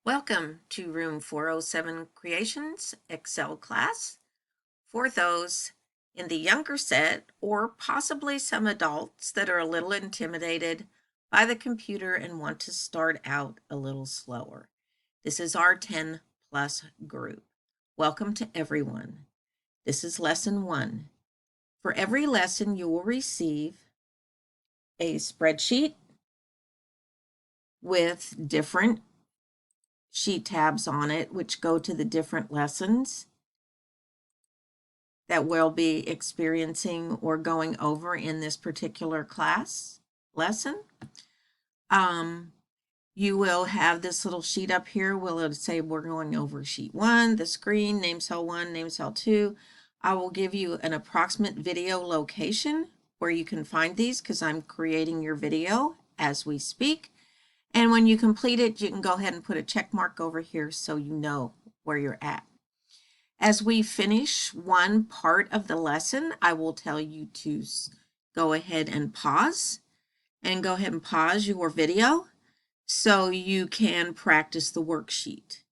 Welcome to Room 407 Creations Excel class for those in the younger set or possibly some adults that are a little intimidated by the computer and want to start out a little slower. This is our 10 plus group. Welcome to everyone. This is lesson 1. For every lesson you will receive a spreadsheet with different sheet tabs on it, which go to the different lessons that we'll be experiencing or going over in this particular class lesson. You will have this little sheet up here. Will say we're going over sheet 1, the screen, name cell 1, name cell 2. I will give you an approximate video location where you can find these because I'm creating your video as we speak. And when you complete it, you can go ahead and put a check mark over here so you know where you're at. As we finish one part of the lesson, I will tell you to go ahead and pause your video so you can practice the worksheet.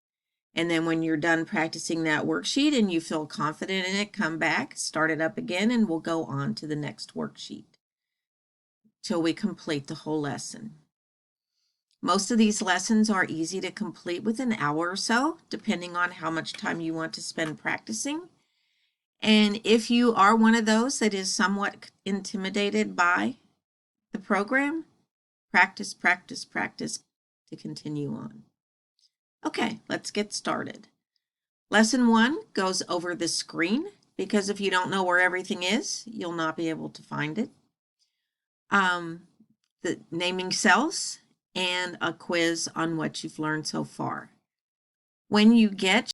And then when you're done practicing that worksheet and you feel confident in it, come back, start it up again, and we'll go on to the next worksheet till we complete the whole lesson. Most of these lessons are easy to complete within an hour or so, depending on how much time you want to spend practicing. And if you are one of those that is somewhat intimidated by the program, practice, practice, practice to continue on. Okay, let's get started. Lesson 1 goes over the screen because if you don't know where everything is, you'll not be able to find it. The naming cells and a quiz on what you've learned so far. When you get